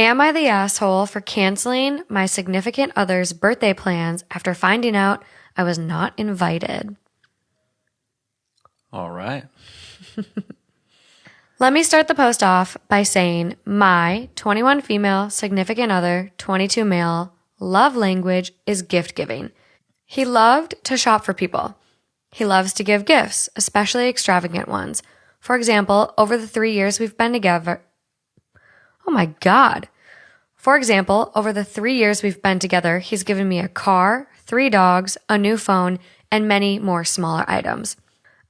Am I the asshole for canceling my significant other's birthday plans after finding out I was not invited? All right. Let me start the post off by saying my 21 female significant other, 22 male love language is gift giving. He loved to shop for people. He loves to give gifts, especially extravagant ones. For example, over the 3 years we've been together, he's given me a car, 3 dogs, a new phone, and many more smaller items.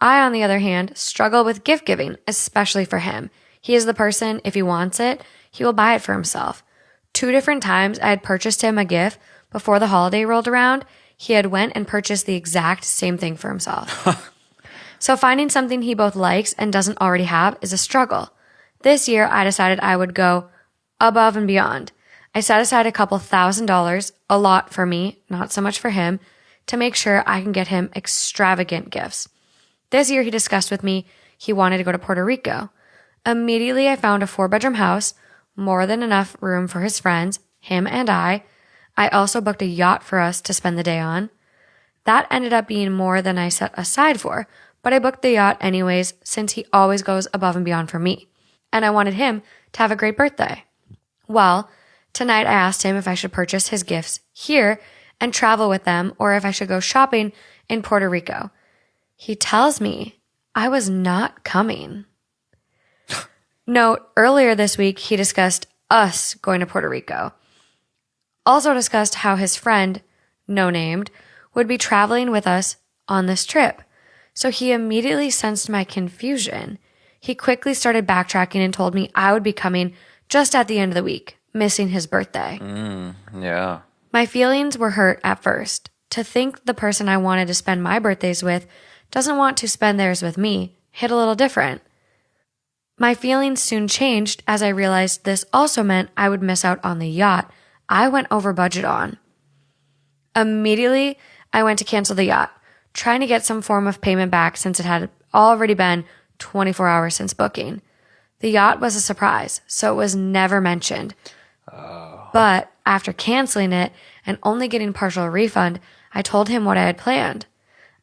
I, on the other hand, struggle with gift giving, especially for him. He is the person, if he wants it, he will buy it for himself. 2 different times I had purchased him a gift before the holiday rolled around. He had went and purchased the exact same thing for himself. So finding something he both likes and doesn't already have is a struggle. This year, I decided I would go above and beyond. I set aside a couple $1,000, a lot for me, not so much for him, to make sure I can get him extravagant gifts. This year, he discussed with me he wanted to go to Puerto Rico. Immediately, I found a 4-bedroom house, more than enough room for his friends, him and I. I also booked a yacht for us to spend the day on. That ended up being more than I set aside for, but I booked the yacht anyways since he always goes above and beyond for me. And I wanted him to have a great birthday. Well, tonight I asked him if I should purchase his gifts here and travel with them or if I should go shopping in Puerto Rico. He tells me I was not coming. Note, earlier this week, he discussed us going to Puerto Rico. Also discussed how his friend, no named, would be traveling with us on this trip. So he immediately sensed my confusion. He quickly started backtracking and told me I would be coming just at the end of the week, missing his birthday. Yeah. My feelings were hurt at first. To think the person I wanted to spend my birthdays with doesn't want to spend theirs with me hit a little different. My feelings soon changed as I realized this also meant I would miss out on the yacht I went over budget on. Immediately, I went to cancel the yacht, trying to get some form of payment back since it had already been 24 hours since booking. The yacht was a surprise, so it was never mentioned. But after canceling it and only getting partial refund, I told him what I had planned.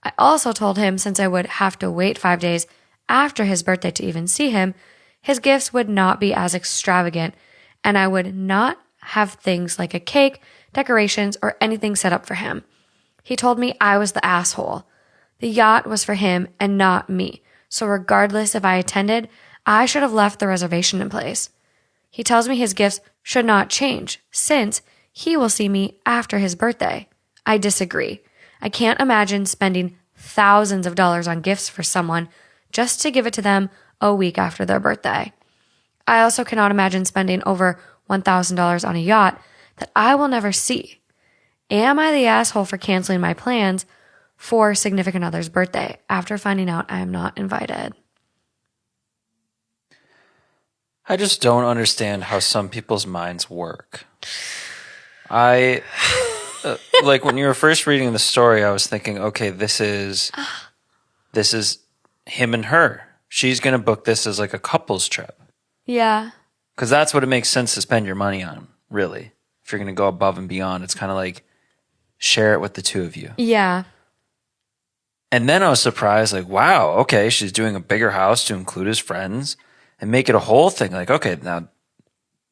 I also told him since I would have to wait 5 days after his birthday to even see him, his gifts would not be as extravagant, and I would not have things like a cake, decorations, or anything set up for him. He told me I was the asshole. The yacht was for him and not me, so regardless if I attended, I should have left the reservation in place. He tells me his gifts should not change, since he will see me after his birthday. I disagree. I can't imagine spending thousands of dollars on gifts for someone just to give it to them a week after their birthday. I also cannot imagine spending over $1,000 on a yacht that I will never see. Am I the asshole for canceling my plans for significant other's birthday after finding out I am not invited? I just don't understand how some people's minds work. I like when you were first reading the story, I was thinking, okay, this is him and her. She's going to book this as like a couple's trip. Yeah. Because that's what it makes sense to spend your money on, really. If you're going to go above and beyond, it's kind of like share it with the two of you. Yeah. And then I was surprised, like, wow, okay, she's doing a bigger house to include his friends and make it a whole thing. Like, okay,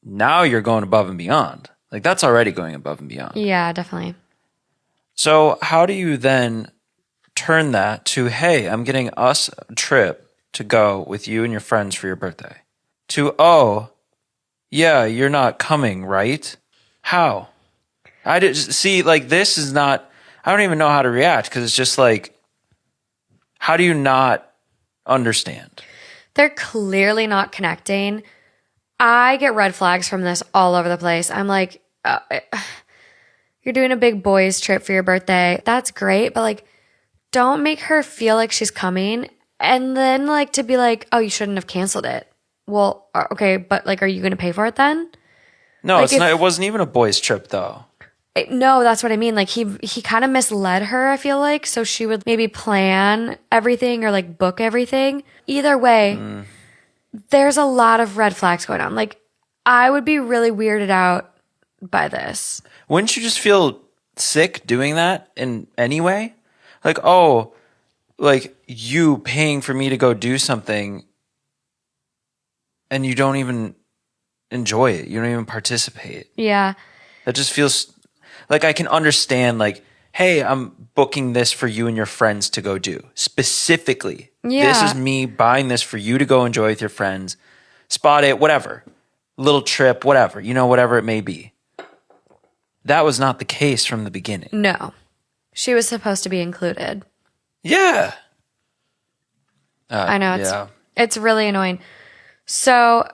now you're going above and beyond. Like, that's already going above and beyond. Yeah, definitely. So how do you then turn that to, hey, I'm getting us a trip to go with you and your friends for your birthday, to, oh, yeah, you're not coming, right? How? I just see, like, this is not, I don't even know how to react because it's just like, how do you not understand? They're clearly not connecting. I get red flags from this all over the place. I'm like, you're doing a big boys trip for your birthday. That's great, but like, don't make her feel like she's coming and then like to be like, oh, you shouldn't have canceled it. Well, okay, but like, are you going to pay for it then? No, like it's not. It wasn't even a boys trip though. No, that's what I mean. Like he kind of misled her, I feel like. So she would maybe plan everything or like book everything. Either way, there's a lot of red flags going on. Like I would be really weirded out by this. Wouldn't you just feel sick doing that in any way? Like, oh, like you paying for me to go do something and you don't even enjoy it. You don't even participate. Yeah. That just feels like I can understand, like, hey, I'm booking this for you and your friends to go do. Specifically, this is me buying this for you to go enjoy with your friends. Spot it, whatever. Little trip, whatever. Whatever it may be. That was not the case from the beginning. No. She was supposed to be included. Yeah. I know. It's really annoying. So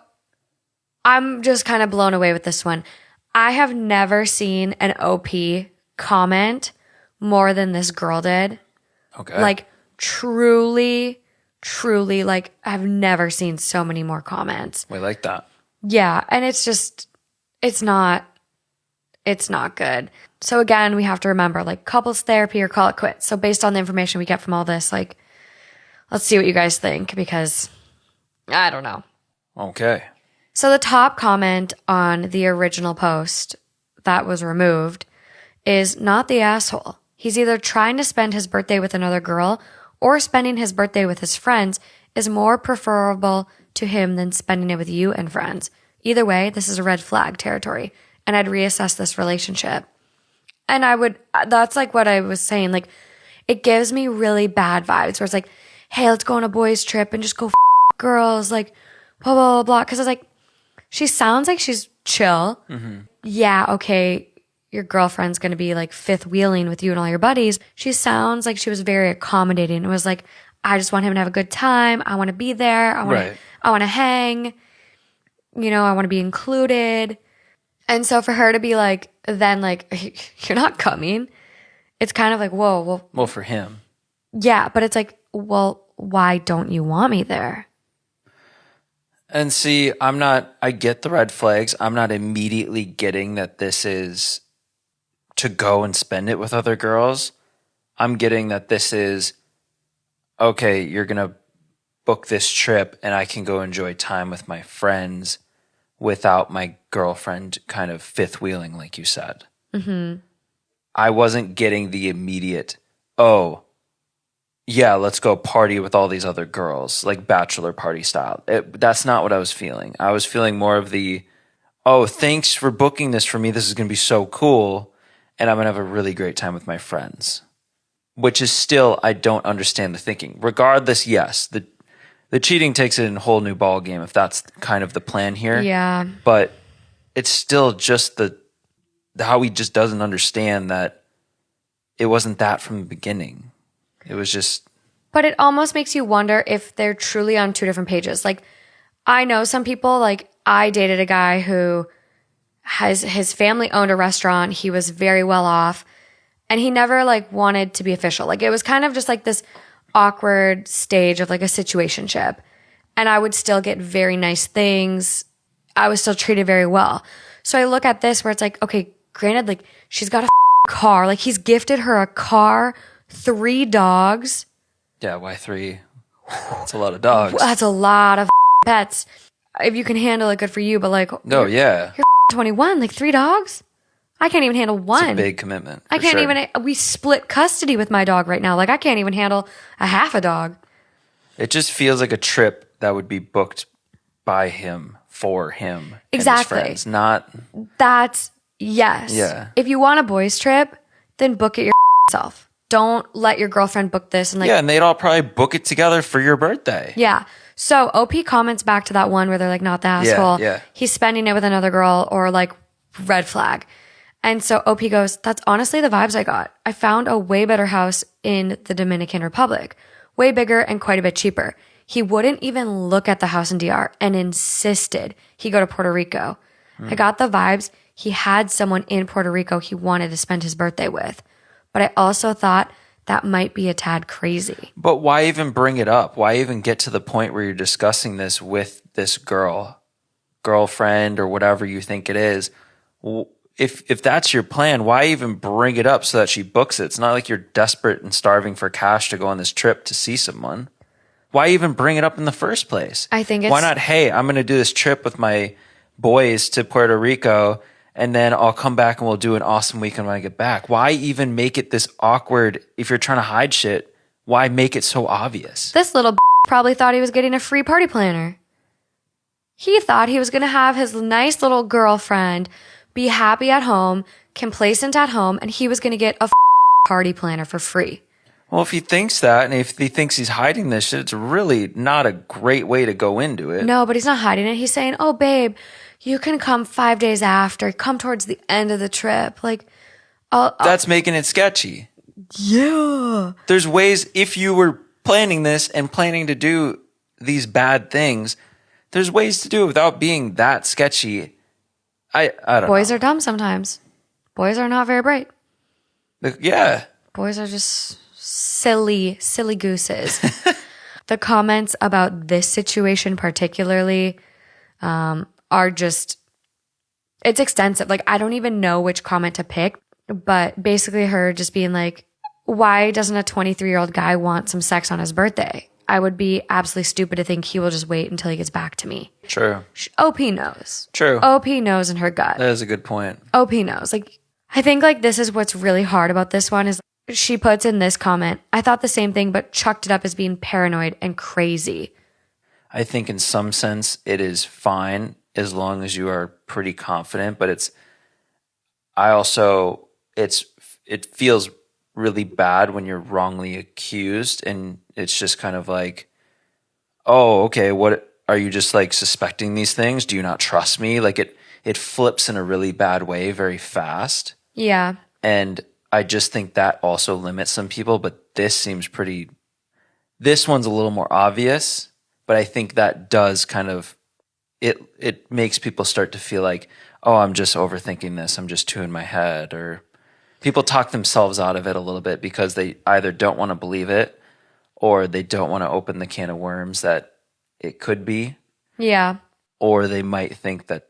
I'm just kind of blown away with this one. I have never seen an OP comment more than this girl did. Okay. Like, truly, like, I've never seen so many more comments. We like that. Yeah. And it's just, it's not good. So again, we have to remember, like, couples therapy or call it quits. So based on the information we get from all this, like, let's see what you guys think, because I don't know. Okay. So the top comment on the original post that was removed is not the asshole. He's either trying to spend his birthday with another girl or spending his birthday with his friends is more preferable to him than spending it with you and friends. Either way, this is a red flag territory, and I'd reassess this relationship. And that's like what I was saying, like, it gives me really bad vibes where it's like, hey, let's go on a boys trip and just go girls, like, blah, blah, blah, blah. Because it's like, she sounds like she's chill. Mm-hmm. Yeah, okay, your girlfriend's going to be like fifth wheeling with you and all your buddies. She sounds like she was very accommodating. It was like, I just want him to have a good time. I want to be there. I want to hang. I want to be included. And so for her to be like, then like, you're not coming. It's kind of like, whoa. Well, for him. Yeah, but it's like, well, why don't you want me there? And see, I get the red flags. I'm not immediately getting that this is to go and spend it with other girls. I'm getting that this is, okay, you're going to book this trip and I can go enjoy time with my friends without my girlfriend kind of fifth wheeling, like you said. Mm-hmm. I wasn't getting the immediate, oh, yeah, let's go party with all these other girls, like bachelor party style. That's not what I was feeling. I was feeling more of the, oh, thanks for booking this for me. This is going to be so cool. And I'm going to have a really great time with my friends. Which is still, I don't understand the thinking. Regardless, yes, the cheating takes it in a whole new ball game if that's kind of the plan here. Yeah. But it's still just how he just doesn't understand that it wasn't that from the beginning. It was just... But it almost makes you wonder if they're truly on two different pages. Like, I know some people, like, I dated a guy who his family owned a restaurant. He was very well off. And he never, like, wanted to be official. Like, it was kind of just, like, this awkward stage of, like, a situationship. And I would still get very nice things. I was still treated very well. So I look at this where it's like, okay, granted, like, she's got a car. Like, he's gifted her a car, 3 dogs. Yeah, why 3? That's a lot of dogs. That's a lot of pets. If you can handle it, good for you. But like, no, yeah, you're 21. Like 3 dogs. I can't even handle one. It's a big commitment. I can't even. We split custody with my dog right now. Like I can't even handle a half a dog. It just feels like a trip that would be booked by him for him. Exactly. And his friends, not. That's yes. Yeah. If you want a boys trip, then book it yourself. Don't let your girlfriend book this and like. Yeah, and they'd all probably book it together for your birthday. Yeah. So OP comments back to that one where they're like, not the asshole. Yeah. He's spending it with another girl or like red flag. And so OP goes, that's honestly the vibes I got. I found a way better house in the Dominican Republic. Way bigger and quite a bit cheaper. He wouldn't even look at the house in DR and insisted he go to Puerto Rico. I got the vibes he had someone in Puerto Rico he wanted to spend his birthday with. But I also thought that might be a tad crazy. But why even bring it up? Why even get to the point where you're discussing this with this girlfriend or whatever you think it is? If that's your plan, why even bring it up so that she books it? It's not like you're desperate and starving for cash to go on this trip to see someone. Why even bring it up in the first place? I think it's... Why not, hey, I'm going to do this trip with my boys to Puerto Rico, and then I'll come back and we'll do an awesome weekend when I get back. Why even make it this awkward if you're trying to hide shit? Why make it so obvious? This little probably thought he was getting a free party planner. He thought he was going to have his nice little girlfriend be happy at home, complacent at home, and he was going to get a party planner for free. Well, if he thinks that, and if he thinks he's hiding this shit, it's really not a great way to go into it. No, but he's not hiding it. He's saying, oh, babe, you can come 5 days after. Come towards the end of the trip. Like, That's making it sketchy. Yeah. There's ways, if you were planning this and planning to do these bad things, there's ways to do it without being that sketchy. I don't know. Boys are dumb sometimes. Boys are not very bright. Yeah. Boys are just silly gooses. The comments about this situation particularly are just, it's extensive. Like, I don't even know which comment to pick, but basically her just being like, why doesn't a 23-year-old guy want some sex on his birthday? I would be absolutely stupid to think he will just wait until he gets back to me. True. OP knows. True. OP knows in her gut. That is a good point. OP knows. Like, I think like this is what's really hard about this one is she puts in this comment, I thought the same thing, but chucked it up as being paranoid and crazy. I think in some sense it is fine as long as you are pretty confident, but it feels really bad when you're wrongly accused, and it's just kind of like, oh, okay, what are you just like suspecting these things? Do you not trust me? Like it flips in a really bad way very fast. Yeah. And I just think that also limits some people, but this one's a little more obvious, but I think that does kind of, it makes people start to feel like, oh, I'm just overthinking this. I'm just too in my head, or people talk themselves out of it a little bit because they either don't want to believe it or they don't want to open the can of worms that it could be. Yeah. Or they might think that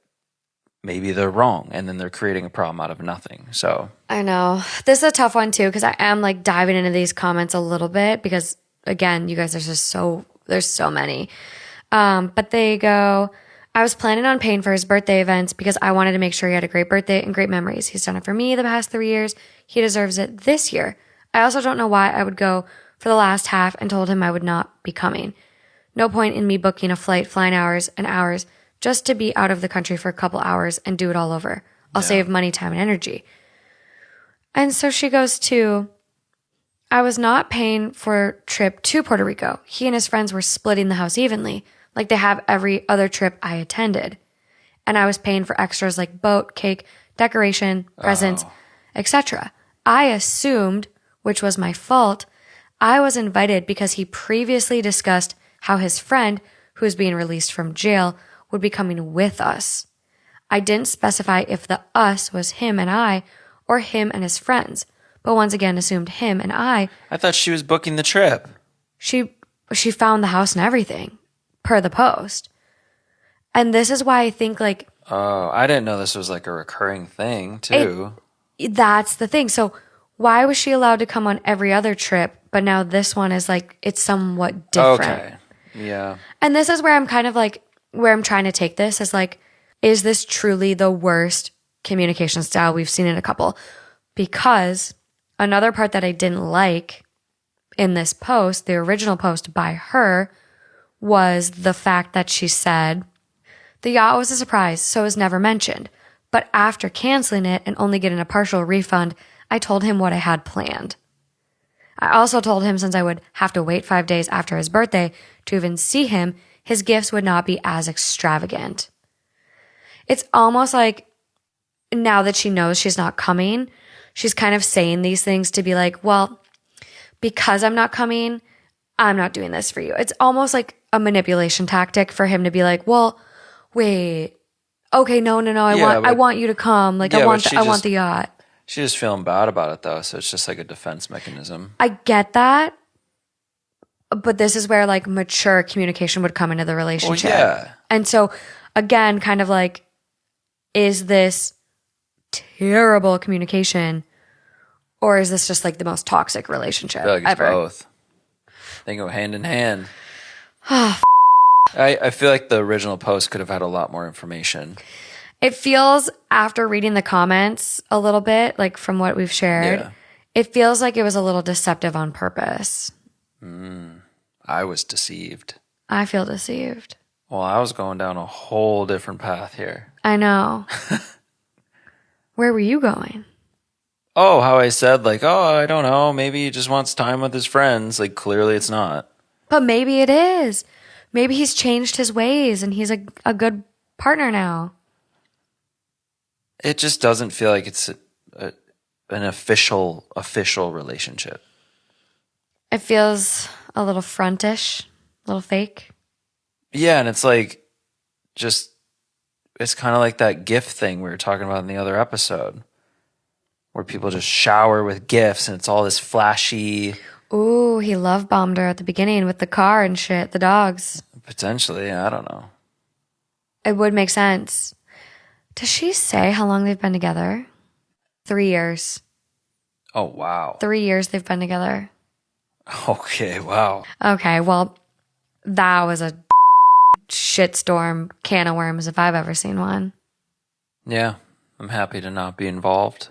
maybe they're wrong and then they're creating a problem out of nothing. So I know. This is a tough one too, because I am like diving into these comments a little bit because again, you guys, there's so many. But they go, I was planning on paying for his birthday events because I wanted to make sure he had a great birthday and great memories. He's done it for me the past 3 years. He deserves it this year. I also don't know why I would go for the last half and told him I would not be coming. No point in me booking a flight, flying hours and hours just to be out of the country for a couple hours and do it all over. I'll save money, time, and energy. And so she goes to, I was not paying for a trip to Puerto Rico. He and his friends were splitting the house evenly, like they have every other trip I attended. And I was paying for extras like boat, cake, decoration, presents, etc. I assumed, which was my fault, I was invited because he previously discussed how his friend, who was being released from jail, would be coming with us. I didn't specify if the us was him and I or him and his friends, but once again assumed him and I. I thought she was booking the trip. She found the house and everything, per the post. And this is why I think like... Oh, I didn't know this was like a recurring thing too. That's the thing. So why was she allowed to come on every other trip, but now this one is like, it's somewhat different. Okay, yeah. And this is where I'm kind of like, where I'm trying to take this is like, is this truly the worst communication style we've seen in a couple? Because another part that I didn't like in this post, the original post by her, was the fact that she said, the yacht was a surprise, so it was never mentioned. But after canceling it and only getting a partial refund, I told him what I had planned. I also told him since I would have to wait 5 days after his birthday to even see him, his gifts would not be as extravagant. It's almost like now that she knows she's not coming, she's kind of saying these things to be like, well, because I'm not coming, I'm not doing this for you. It's almost like a manipulation tactic for him to be like, well, wait, okay, no, I want you to come. Like, I want the yacht. She's just feeling bad about it though, so it's just like a defense mechanism. I get that, but this is where like mature communication would come into the relationship. Well, yeah. And so again, kind of like, is this terrible communication or is this just like the most toxic relationship I feel like it's ever? both. They go hand in hand. I feel like the original post could have had a lot more information. It feels, after reading the comments a little bit, like from what we've shared, Yeah. it feels like it was a little deceptive on purpose. I was deceived. I feel deceived. Well, I was going down a whole different path here. I know. Where were you going? Oh, how I said, like, oh, I don't know. Maybe he just wants time with his friends. Like, clearly it's not. But maybe it is. Maybe he's changed his ways and he's a good partner now. It just doesn't feel like it's an official relationship. It feels a little frontish, a little fake. Yeah, and it's like, just, it's kind of like that gift thing we were talking about in the other episode, where people just shower with gifts and it's all this flashy. Ooh, he love bombed her at the beginning with the car and shit, the dogs. Potentially, I don't know. It would make sense. Does she say how long they've been together? 3 years. Oh, wow. 3 years they've been together. Okay, wow. Okay, well, that was a shitstorm can of worms if I've ever seen one. Yeah, I'm happy to not be involved.